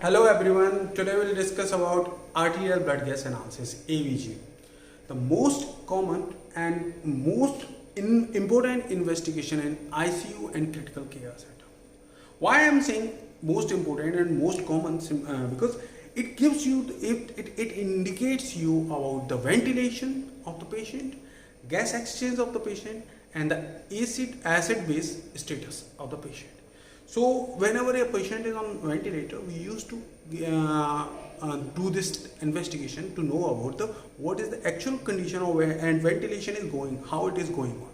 Hello everyone, today we'll discuss about arterial blood gas analysis ABG. The most common and most important investigation in ICU and critical care setup. Why I am saying most important and most common because it gives you, it indicates you about the ventilation of the patient, gas exchange of the patient and the acid base status of the patient. So whenever a patient is on ventilator, we used to do this investigation to know about the what is the actual condition of and ventilation is going, how it is going on.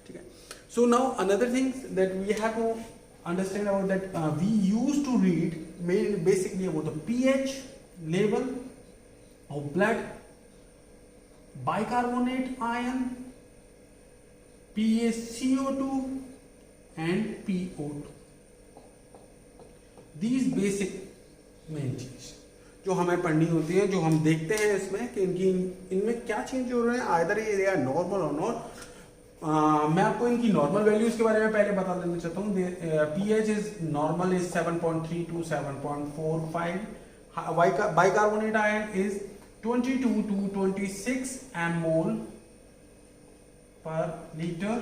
Okay. So now another thing that we have to understand about that we used to read basically about the pH level of blood, bicarbonate ion, PaCO2 and PO2. These basic main चीज जो हमें पढ़नी होती है, जो हम देखते हैं इसमें कि इनमें क्या चेंज हो रहे हैं, आइदर ये आर नॉर्मल और नॉट। मैं आपको इनकी नॉर्मल वैल्यूज के बारे में पहले बता देना चाहता हूँ। PH is normal is 7.3 to 7.45, bicarbonate ion is 22 to 26 mmol पर लीटर,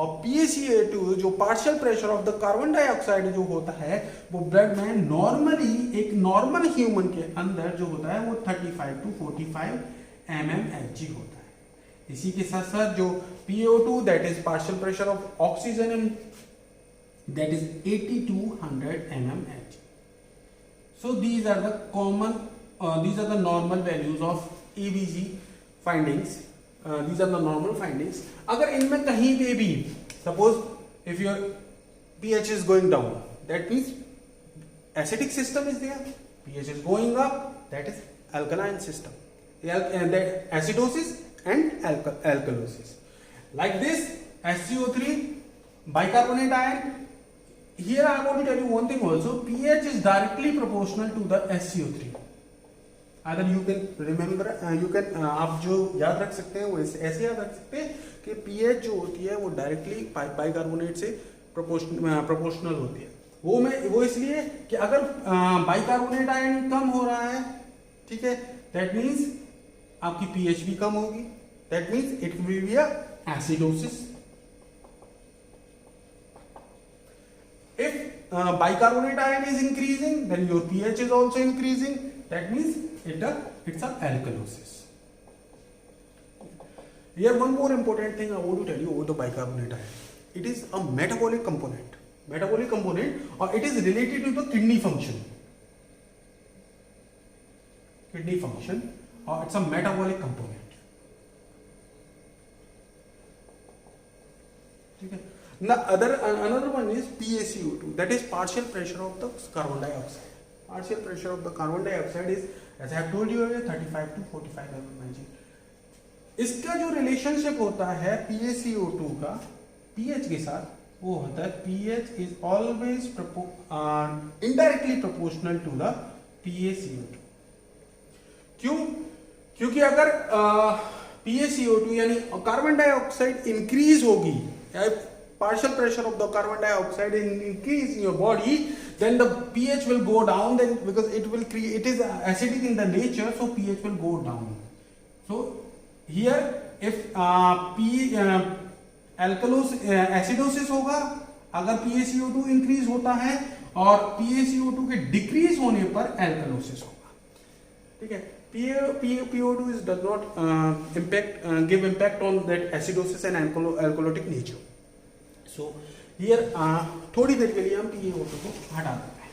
और PaCO2 जो partial pressure of the carbon dioxide जो होता है वो ब्लड में नॉर्मली एक नॉर्मल ह्यूमन के अंदर जो होता है वो 35 to 45 mmHg होता है। इसी के साथ साथ जो PO2 that is partial pressure of oxygen in that is 80 to 100 mmHg। So these are the common these are the normal values of ABG findings. These are the normal findings. अगर इनमें कहीं पे भी suppose if your pH is going down, that means acidic system is there. pH is going up, that is alkaline system. And that acidosis and alkalosis. Like this, HCO3, bicarbonate ion. Here I want to tell you one thing also. pH is directly proportional to the HCO3. अगर you can remember आप जो याद रख सकते हैं वो ऐसे याद रख सकते हैं कि पीएच जो होती है वो डायरेक्टली बाइकार्बोनेट से प्रोपोर्शनल होती है। वो इसलिए कि अगर बाइकार्बोनेट आयन कम हो रहा है, ठीक है, दैट मीन्स आपकी पीएच भी कम होगी, that means it will be acidosis. If bicarbonate ion is increasing then your pH is also increasing, that means it's a alkalosis. Here one more important thing I want to tell you over the bicarbonate ion. It is a metabolic component, or it is related to the kidney function, or it's a metabolic component. Okay. Now another one is PaCO2, that is partial pressure of the carbon dioxide. Partial pressure of the carbon dioxide is, as I have told you earlier, 35 to 45 mmHg. इसका जो relationship होता है PaCO2 का pH के साथ, वो होता है pH is always indirectly proportional to the PaCO2. क्यों? क्योंकि अगर PaCO2 यानी कार्बन डाइऑक्साइड इंक्रीज होगी, partial pressure of the carbon dioxide increase in your body, then the pH will go down, then because it is acidic in the nature, so pH will go down. So here if acidosis होगा अगर PaCO2 increase होता है, और PaCO2 के decrease होने पर alkalosis होगा, ठीक है। PO2 does not give impact on that acidosis and alkalotic nature. So here थोड़ी देर के लिए हम PaO2 को हटा देते हैं,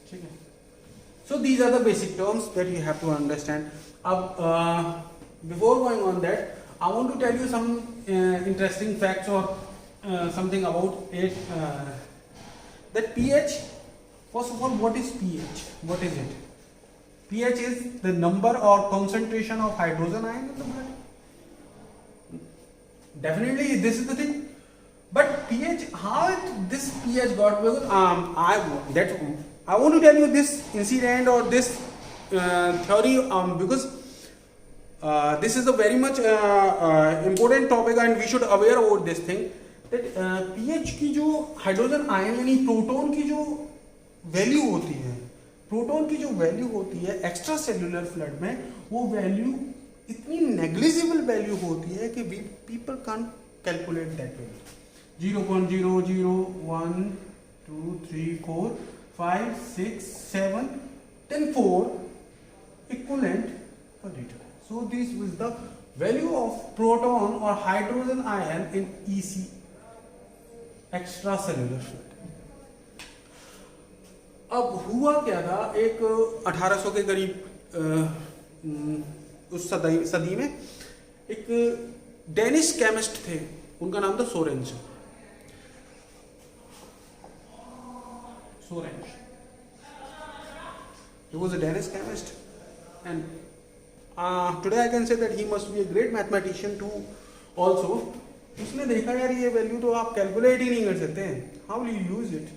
ठीक है। So these are the basic terms that you have to understand. अब before going on that, I want to tell you some interesting facts or something about it. That pH, first of all, what is pH? What is it? pH is the number or concentration of hydrogen ion in the blood. Definitely this is the thing. But pH, how this pH got? Because I want to tell you this incident or this theory because this is a very much important topic and we should aware about this thing. PH की जो hydrogen ion यानी proton की जो value होती है proton की जो value होती है एक्स्ट्रा सेल्यूलर फ्लड में, वो वैल्यू इतनी नेग्लिजिबल वैल्यू होती है कि we people can calculate that value. 0.0001 2 3 4 5 6 7 10 4 equivalent per liter. So this was the value of proton or hydrogen ion in EC, extracellular fluid. अब हुआ क्या था, एक 1800 के करीब उस सदी में एक डेनिश केमिस्ट थे, उनका नाम था सोरेंज। He was a Danish chemist, and today I can say that he must be a great mathematician too also. उसने देखा यार ये वैल्यू तो आप कैलकुलेट ही नहीं कर सकते हैं, how will you use it.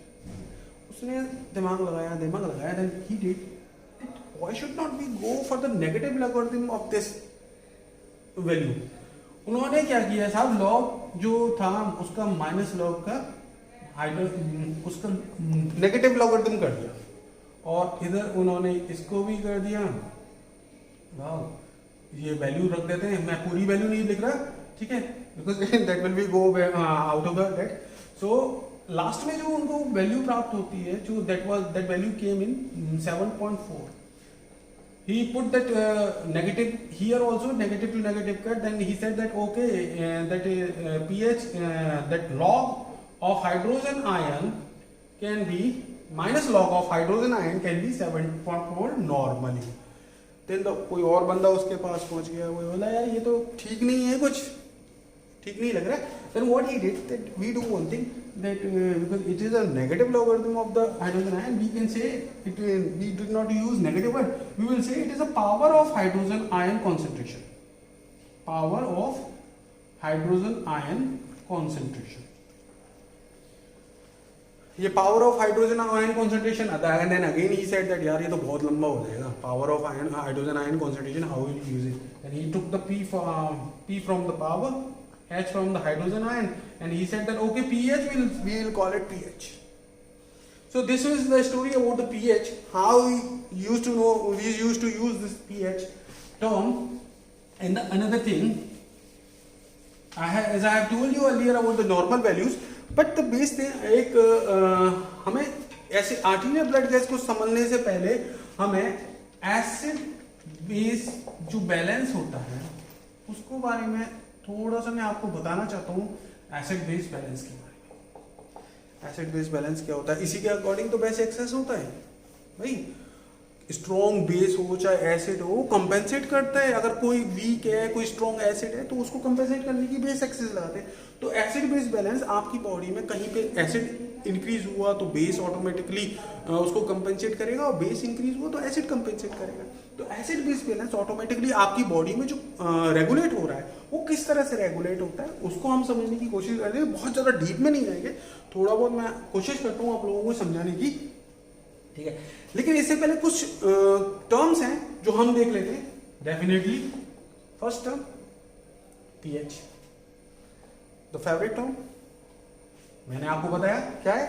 उसने दिमाग लगाया then he did it. Why should not we go for the negative logarithm of this value? उन्होंने क्या किया साहब, लॉग जो था उसका माइनस लॉग का उसका नेगेटिव लॉगरिथम कर दिया, और इधर उन्होंने इसको भी कर दिया। वाह, ये वैल्यू रख देते हैं, मैं पूरी वैल्यू नहीं लिख रहा, ठीक है, because that will be go out of that. So last में जो उनको वैल्यू प्राप्त होती है, जो that value came in 7.4। He put that negative here also, negative to negative cut. Then he said that okay, that pH, that log of hydrogen ion can be minus log of hydrogen ion can be 7.4 normally. Then कोई और बंदा उसके पास पहुंच गया, वो बोला यार ये तो ठीक नहीं है, कुछ ठीक नहीं लग रहा है। Then what he did, that we do one thing, that because it is a negative logarithm of the hydrogen ion, we can say it, we did not use negative word, we will say it is a power of hydrogen ion concentration. Power of hydrogen ion concentration. ये power of hydrogen ion concentration आता है, and then again he said that यार ये तो बहुत लंबा हो जाएगा, power of ion hydrogen ion concentration, how will use it. And he took the P from the power, H from the hydrogen ion, and he said that okay, pH we will call it pH. So this is the story about the pH, how we used to use this pH term. And another thing, as I have told you earlier about the normal values, but the base thing, एक हमें ऐसे arterial blood gas को समझने से पहले हमें acid base जो balance होता है उसको बारे में थोड़ा सा मैं आपको बताना चाहता हूँ। एसिड बेस बैलेंस के बारे में, एसिड बेस बैलेंस क्या होता है, इसी के अकॉर्डिंग तो बेस एक्सेस होता है भाई। स्ट्रॉन्ग बेस हो चाहे एसिड हो, कंपेंसेट करता है। अगर कोई वीक है, कोई स्ट्रॉन्ग एसिड है, तो उसको कंपेंसेट करने की बेस एक्सेस लगाते हैं। तो एसिड बेस बैलेंस आपकी बॉडी में कहीं पे एसिड इंक्रीज हुआ तो बेस ऑटोमेटिकली उसको कंपेंसेट करेगा, और बेस इंक्रीज हुआ तो एसिड कंपेंसेट करेगा। तो एसिड बेस बैलेंस ऑटोमेटिकली आपकी बॉडी में जो रेगुलेट हो रहा है वो किस तरह से रेगुलेट होता है उसको हम समझने की कोशिश करते हैं। बहुत ज़्यादा डीप में नहीं जाएंगे, थोड़ा बहुत मैं कोशिश करता हूँ आप लोगों को समझाने की, ठीक है। लेकिन इससे पहले कुछ टर्म्स हैं जो हम देख लेते हैं। Definitely first term pH, the favourite term मैंने आपको बताया क्या है,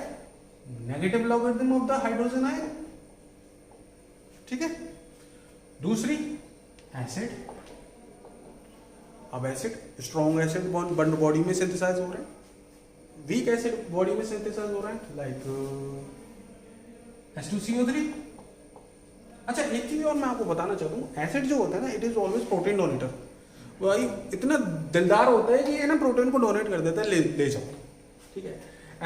negative logarithm of the hydrogen ion, ठीक है। दूसरी एसिड, अब एसिड, स्ट्रॉन्ग एसिड बॉडी में सिंथेसाइज हो रहे हैं, वीक एसिड बॉडी में सिंथेसाइज हो रहा है, लाइक H2CO3। अच्छा एक चीज और मैं आपको बताना चाहता हूँ, एसिड जो होता है ना, it is always protein donator. भाई इतना दिलदार होता है कि ये ना प्रोटीन को डोनेट कर देता है, ले जाओ, ठीक है।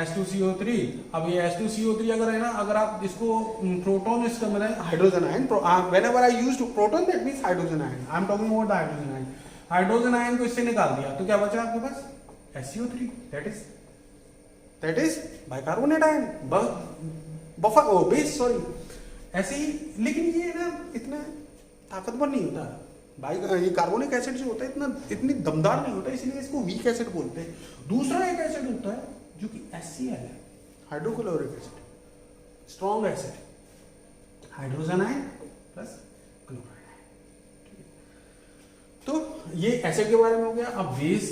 H2CO3, अब ये H2CO3 अगर है ना, अगर आप इसको प्रोटॉन, इसका मतलब hydrogen ion, whenever I used proton that means hydrogen ion, I am talking about the hydrogen ion. Hydrogen ion को इससे निकाल दिया तो क्या बचा आपके पास, HCO3, that is bicarbonate ion, buffer or base, sorry ऐसे ही। लेकिन ये ना इतना ताकतवर नहीं होता भाई, ये कार्बोनिक एसिड जो होता है इतनी दमदार नहीं होता, इसलिए इसको वीक एसिड बोलते हैं। दूसरा एक एसिड होता है जो कि HCl है, hydrochloric acid, strong acid, hydrogen ion plus chloride ion. तो ये एसिड के बारे में हो गया। अब base,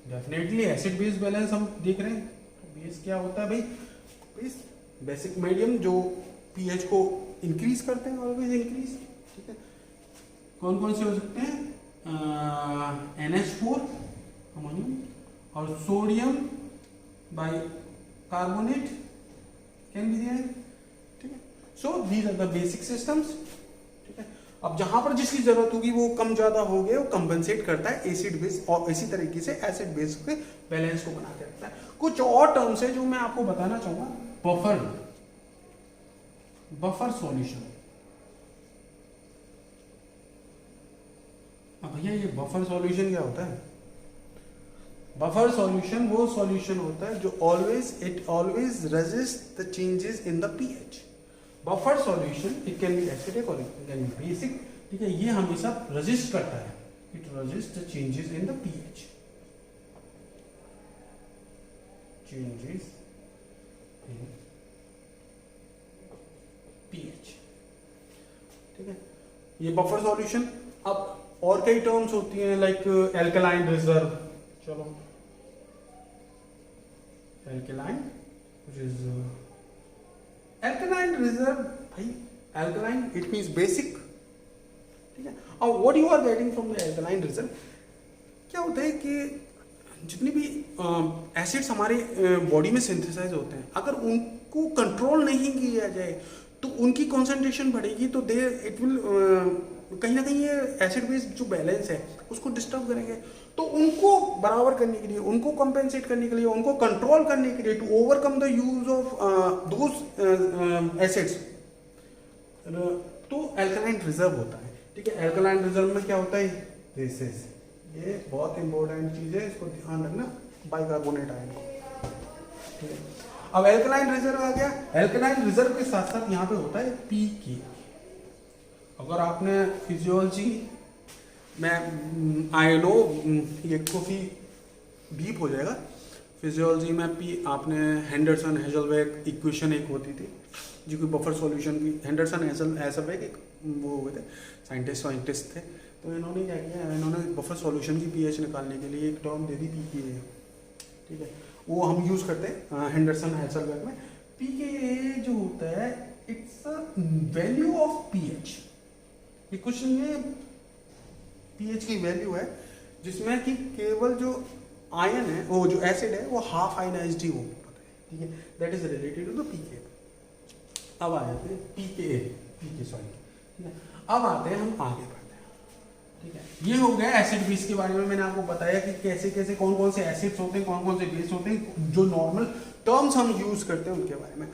definitely acid base balance हम देख रहे हैं। तो बेस क्या होता है भाई, बेस बेसिक मीडियम जो पीएच को इंक्रीज करते हैं, ऑलवेज इंक्रीज। ठीक है, कौन कौन से हो सकते हैं? NH4 अमोनियम और sodium bicarbonate can be there. ठीक है, so these are the basic systems. ठीक है, अब जहां पर जिसकी जरूरत होगी वो कम ज्यादा हो गए, वो कंपनसेट करता है एसिड बेस, और इसी तरीके से एसिड बेस के बैलेंस को बना के रखता है। कुछ और टर्म्स है जो मैं आपको बताना चाहूंगा। Buffer solution. अब भैया ये बफर सॉल्यूशन क्या होता है? बफर सॉल्यूशन वो सॉल्यूशन होता है जो always resist the changes in the pH. Buffer solution it can be acidic और इट कैन बी बेसिक। ठीक है, ये हमेशा रेजिस्ट करता है, it resist the changes in the pH, changes in pH. ठीक है, ये बफर सॉल्यूशन। अब और कई टर्म्स होती हैं लाइक एल्कलाइन रिजर्व। चलो, एल्कलाइन रिजर्व भाई, एल्कलाइन इट मींस बेसिक। ठीक है, और what you are getting from the alkaline reserve, क्या होता है कि जितनी भी एसिड्स हमारे बॉडी में सिंथेसाइज होते हैं, अगर उनको कंट्रोल नहीं किया जाए तो उनकी कॉन्सेंट्रेशन बढ़ेगी, तो दे इट विल कहीं ना कहीं ये एसिड बेस जो बैलेंस है उसको डिस्टर्ब करेंगे। तो उनको बराबर करने के लिए, उनको कंपेंसेट करने के लिए, उनको कंट्रोल करने के लिए, to overcome the use of those acids, तो एल्कलाइन रिजर्व होता है। ठीक है, एल्कलाइन रिजर्व में क्या होता है? दिस इज, ये बहुत इंपॉर्टेंट चीज है, इसको ध्यान रखना, बाइकार्बोनेट आयन को। ठीक है, अब एल्कलाइन रिजर्व आ गया। एल्कलाइन रिजर्व के साथ साथ यहाँ पे होता है पीके। अगर आपने फिजियोलॉजी में, आई नो ये काफी डीप हो जाएगा, फिजियोलॉजी में आपने हेंडरसन हेजलबर्ग इक्वेशन एक होती थी जो कि बफर सॉल्यूशन की, हेंडरसन हेजलबर्ग एक वो हुए थे साइंटिस्ट थे, तो इन्होंने क्या किया, इन्होंने बफर सॉल्यूशन की पीएच निकालने के लिए एक टर्म दे दी पीके। ठीक है, वो हम यूज करते हैं हेंडरसन हेजलबर्ग में। पीके जो होता है it's a value of pH, ये कुछ नहीं है, पीएच की वैल्यू है जिसमें कि केवल जो आयन है, वो जो एसिड है वो हाफ आयनाइज्ड ही हो पाता है। ठीक है, that is related to the PK. अब आ जाते हैं पीके सॉरी। ठीक है, अब आते हैं हम आगे बढ़ते हैं। ठीक है, ये हो गया एसिड बेस के बारे में। मैंने आपको बताया कि कैसे कैसे कौन कौन से एसिड्स होते हैं, कौन कौन से बेस होते हैं, जो नॉर्मल टर्म्स हम यूज करते हैं उनके बारे में।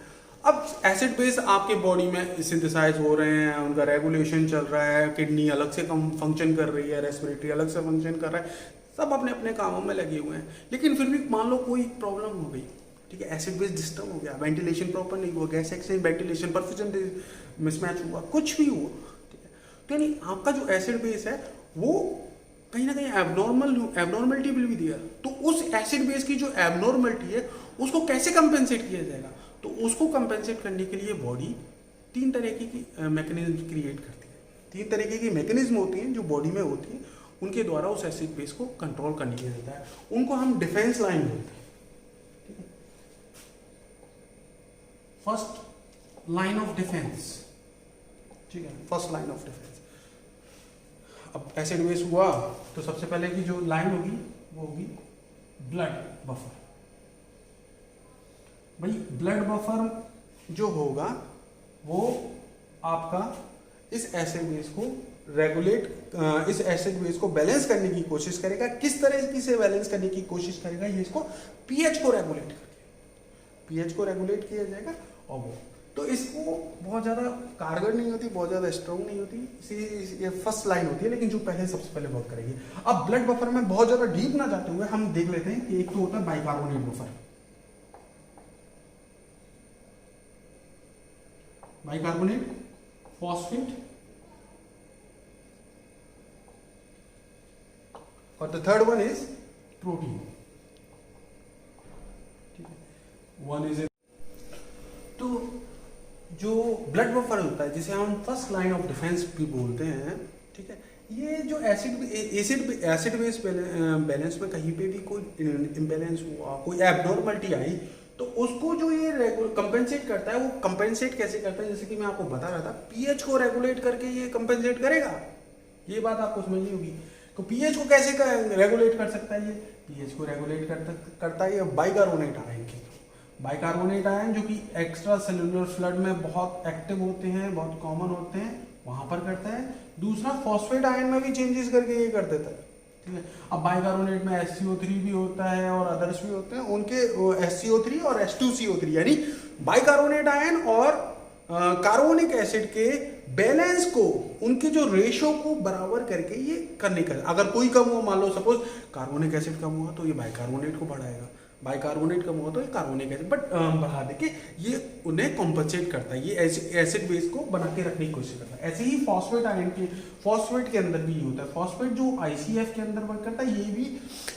अब एसिड बेस आपके बॉडी में सिंथेसाइज हो रहे हैं, उनका रेगुलेशन चल रहा है, किडनी अलग से कम फंक्शन कर रही है, रेस्पिरेटरी अलग से फंक्शन कर रहा है, सब अपने अपने कामों में लगे हुए हैं। लेकिन फिर भी मान लो कोई प्रॉब्लम हो गई, ठीक है, एसिड बेस डिस्टर्ब हो गया, वेंटिलेशन प्रॉपर नहीं हुआ, gas exchange, ventilation, perfusion mismatch हुआ, कुछ भी हुआ, ठीक है, तो यानी आपका जो एसिड बेस है वो कहीं ना कहीं एबनॉर्मलिटी विल बी देयर। तो उस एसिड बेस की जो एबनॉर्मलिटी है उसको कैसे कंपेंसेट किया जाएगा? तो उसको कंपेंसेट करने के लिए बॉडी तीन तरीके की मैकेनिज्म क्रिएट करती है। तीन तरीके की मैकेनिज्म होती हैं जो बॉडी में होती है, उनके द्वारा उस एसिड बेस को कंट्रोल करने के लिए होता है। उनको हम डिफेंस लाइन बोलते हैं। ठीक है, फर्स्ट लाइन ऑफ डिफेंस। ठीक है, फर्स्ट लाइन ऑफ डिफेंस। अब एसिड बेस हुआ तो सबसे पहले की जो लाइन होगी वो होगी ब्लड बफर। भाई ब्लड बफर जो होगा वो आपका इस एसिड बेस को रेगुलेट, इस एसिड बेस को बैलेंस करने की कोशिश करेगा। किस तरह से बैलेंस करने की कोशिश करेगा? ये इसको पीएच को रेगुलेट करेगा, पीएच को रेगुलेट किया जाएगा। और वो तो इसको बहुत ज़्यादा कारगर नहीं होती, बहुत ज़्यादा स्ट्रॉन्ग नहीं होती, इसी ये फर्स्ट लाइन होती है, लेकिन जो पहले सबसे पहले वर्क करेगी। अब ब्लड बफर में बहुत ज़्यादा डीप ना जाते हुए हम देख लेते हैं कि एक तो होता है बाइकार्बोनेट बफर। बाइकार्बोनेट, फॉस्फेट, और the third one is protein. ठीक है, वन इज तो जो ब्लड बफर होता है जिसे हम फर्स्ट लाइन ऑफ डिफेंस भी बोलते हैं, ठीक है, ये जो एसिड बेस बैलेंस में कहीं पे भी कोई इम्बैलेंस हुआ, कोई एबनॉर्मलिटी आई, तो उसको जो ये कंपेंसेट करता है, वो कंपेंसेट कैसे करता है, जैसे कि मैं आपको बता रहा था, पीएच को रेगुलेट करके ये कंपेंसेट करेगा। ये बात आपको समझनी होगी। तो पीएच को कैसे रेगुलेट कर सकता है ये? पीएच को रेगुलेट करता है ये बाइकार्बोनेट आयन के थ्रू। बाइकार्बोनेट आयन जो कि एक्स्ट्रा सेलुलर फ्लड में बहुत एक्टिव होते हैं, बहुत कॉमन होते हैं, वहां पर करता है। दूसरा फॉस्फेट आयन में भी चेंजेस करके ये कर देता है, ठीक है। अब बाइकार्बोनेट में HCO3 भी होता है और अदर्स भी होते हैं, उनके HCO3 और H2CO3 यानी बाइकार्बोनेट आयन और कार्बोनिक एसिड के बैलेंस को, उनके जो रेशो को बराबर करके ये करने का। अगर कोई कम हो, मान लो सपोज कार्बोनिक एसिड कम हुआ तो ये बाइकार्बोनेट को बढ़ाएगा, बाइकार्बोनेट कम हुआ तो ये कार्बोनिक एसिड बट बढ़ा दे के ये उन्हें कॉम्पनसेट करता है, ये एसिड बेस को बना के रखने की कोशिश करता है। ऐसे ही फॉस्फेट आयन के, फॉस्फेट के अंदर भी होता है। फॉस्फेट जो ICF के अंदर वर्क करता है, ये भी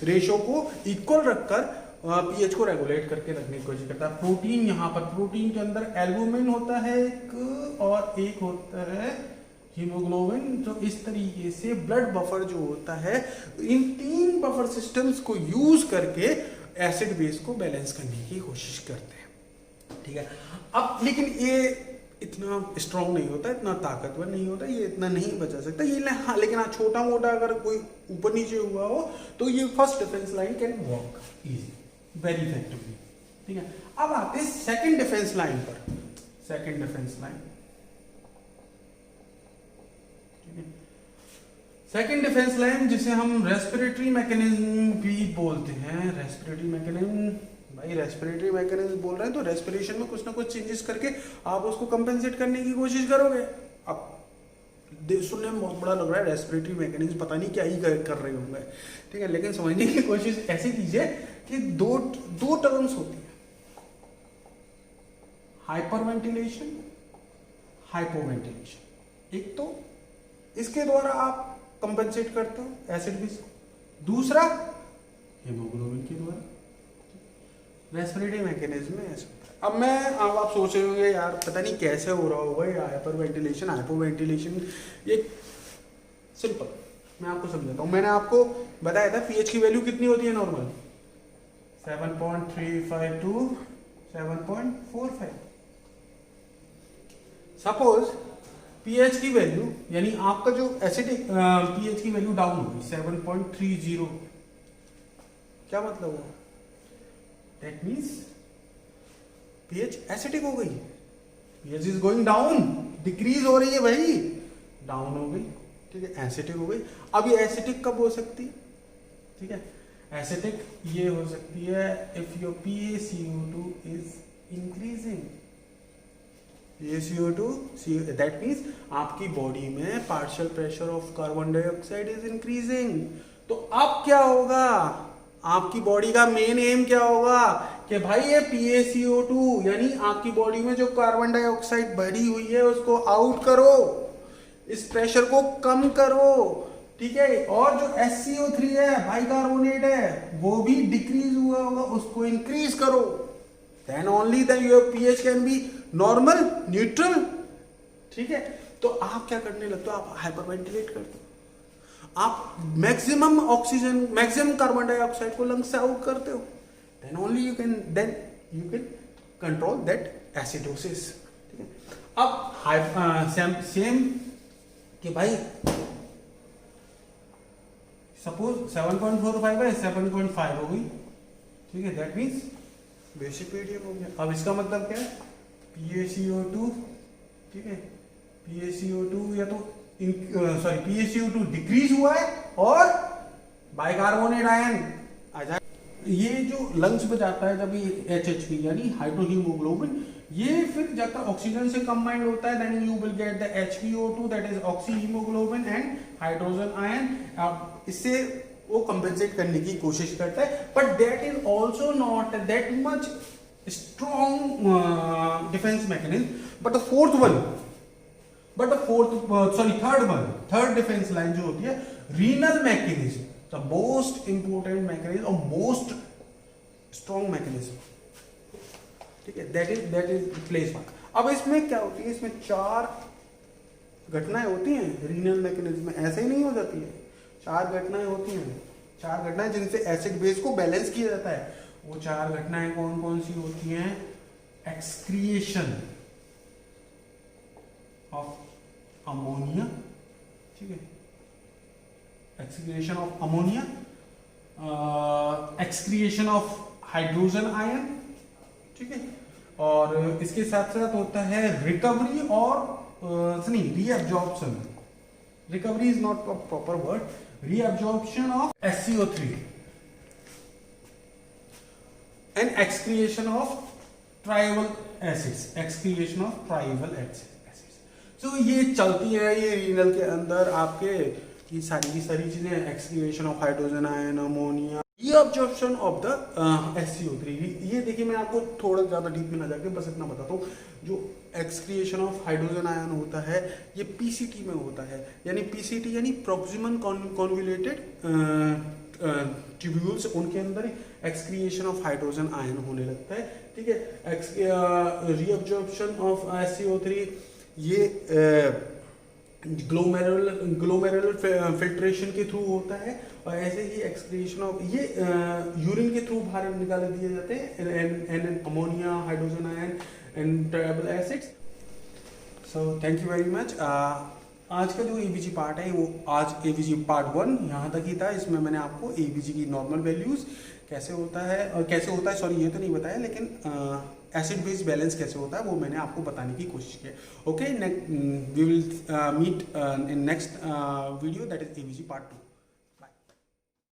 रेशो को इक्वल रखकर पीएच को रेगुलेट करके रखने की कोशिश करता है। प्रोटीन, यहाँ पर प्रोटीन के अंदर एल्बुमिन होता है एक, और एक होता है हीमोग्लोबिन। तो इस तरीके से ब्लड बफर जो होता है, इन 3 बफर सिस्टम्स को यूज करके एसिड बेस को बैलेंस करने की कोशिश करते हैं, ठीक है। अब लेकिन ये इतना स्ट्रांग नहीं होता, इतना ताकतवर नहीं होता, ये इतना नहीं बचा सकता ये। हाँ, लेकिन हाँ, छोटा मोटा अगर कोई ऊपर नीचे हुआ हो तो ये first defence line can work easy, very effectively, ठीक है। अब आते हैं सेकंड डिफेंस लाइन पर। सेकंड डिफेंस लाइन, ठीक है। सेकंड डिफेंस लाइन जिसे हम रेस्पिरेटरी मैकेनिज्म भी बोलते हैं। रेस्पिरेटरी मैकेनिज्म, भाई रेस्पिरेटरी मैकेनिज्म बोल रहे हैं तो रेस्पिरेशन में कुछ ना कुछ चेंजेस करके आप उसको कंपेंसेट करने की कोशिश करोगे। अब सुनने में बहुत बड़ा लग रहा है रेस्पिरेटरी मैकेनिज्म, पता नहीं क्या ही कर रहे होंगे, ठीक है। लेकिन समझने की कोशिश ऐसे कीजिए कि दो टर्म्स होती है, हाइपरवेंटिलेशन, हाइपोवेंटिलेशन। एक तो इसके द्वारा आप कंपेंसेट करते हो एसिड बेस, दूसरा हीमोग्लोबिन के द्वारा। रेस्पिरेटरी मैकेनिज्म में ऐसा। अब आप सोच रहे होंगे यार पता नहीं कैसे हो रहा होगा ये हाइपर वेंटिलेशन, हाइपोवेंटिलेशन। ये सिंपल, मैं आपको समझाता हूँ। मैंने आपको बताया था पीएच की वैल्यू कितनी होती है नॉर्मल, 7.35 टू 7.45। सपोज पीएच की वैल्यू, यानी आपका जो एसिडिक पीएच की वैल्यू डाउन होगी 7.30, क्या मतलब हुआ? दैट मीन्स पीएच एसिडिक हो गई, pH is going down, decrease हो रही है भाई, डाउन हो गई, ठीक है, एसिडिक हो गई। अब ये एसिडिक कब हो सकती है, ठीक है, एसिडिक ये हो सकती है if your PaCO2 is increasing. PaCO2, that means आपकी बॉडी में partial pressure of carbon dioxide is increasing. तो अब क्या होगा, आपकी बॉडी का मेन एम क्या होगा कि भाई ये PaCO2 यानी आपकी बॉडी में जो कार्बन डाइऑक्साइड बढ़ी हुई है उसको आउट करो, इस प्रेशर को कम करो, ठीक है। और जो HCO3 है, बाइकार्बोनेट है, वो भी डिक्रीज हुआ होगा, उसको इंक्रीज करो। Then only then your pH can be normal, neutral, ठीक है। तो आप क्या करने लगते हो, आप हाइपरवेंटिलेट करते हो, आप maximum oxygen, maximum carbon dioxide को लंग्स से आउट करते हो। Then only you can control that acidosis, ठीक है। अब सेम कि भाई सपोज 7.45 है, 7.5 हो गई, ठीक है, दैट मीन्स बेसिक पीडीएम हो गया। अब इसका मतलब क्या है, PaCO2, ठीक है, PaCO2 या तो PaCO2 डिक्रीज हुआ है और बाइकार्बोनेट आयन आ जाए, ये जो लंग्स में जाता है जब ये HHP यानी हाइड्रोहीमोग्लोबिन, ये फिर जाकर ऑक्सीजन से कंबाइंड होता है, then you will get the HPO2 that is oxyhaemoglobin and hydrogen ion. अब इससे वो कंपेंसेट करने की कोशिश करता है, but that is also not that much strong defence mechanism. But the fourth one, third defence line जो होती है, renal mechanism, the most important mechanism और मोस्ट स्ट्रॉन्ग मैकेनिज्म, ठीक है, दैट इज प्लेस वन। अब इसमें क्या होती है, इसमें 4 घटनाएं होती हैं रीनल मैकेनिज्म में, ऐसे ही नहीं हो जाती है, 4 घटनाएं होती हैं, 4 घटनाएं जिनसे एसिड बेस को बैलेंस किया जाता है। वो 4 घटनाएं कौन कौन सी होती हैं? एक्सक्रिएशन ऑफ अमोनिया, ठीक है, excretion of ammonia, excretion of hydrogen ion, ठीक है, और इसके साथ साथ होता है रिकवरी और reabsorption. Recovery is not a proper word, reabsorption of SCO3 and excretion of tribal acids, excretion of tribal acids. तो ये चलती है ये रीनल के अंदर आपके ये सारी की सारी चीजें, excretion of hydrogen ion, ammonia, reabsorption of the SCO3। ये देखिए मैं आपको थोड़ा ज्यादा डीप में ना जाके बस इतना बताता हूँ। जो एक्सक्रिएशन ऑफ हाइड्रोजन आयन होता है ये PCT में होता है, यानी PCT यानी प्रोक्सिमल कॉन्वोल्यूटेड ट्यूब्यूल्स, उनके अंदर एक्सक्रिएशन ऑफ हाइड्रोजन आयन होने लगता है, ठीक है। रीअब्जॉर्प्शन ऑफ SCO3 ये ग्लोमेरुलर फिल्ट्रेशन के थ्रू होता है, और ऐसे ही एक्सक्रिएशन ऑफ ये यूरिन के थ्रू बाहर निकाले दिए जाते हैं, and ammonia, hydrogen ion and tribal acids. So thank you very much. आज का जो ABG पार्ट है वो आज ABG पार्ट 1 यहाँ तक ही था। इसमें मैंने आपको ABG की नॉर्मल वैल्यूज कैसे होता है, और कैसे होता है सॉरी ये तो नहीं बताया, लेकिन एसिड बेस बैलेंस कैसे होता है वो मैंने आपको बताने की कोशिश की है। Okay, we will meet in next video, that is ABG part 2।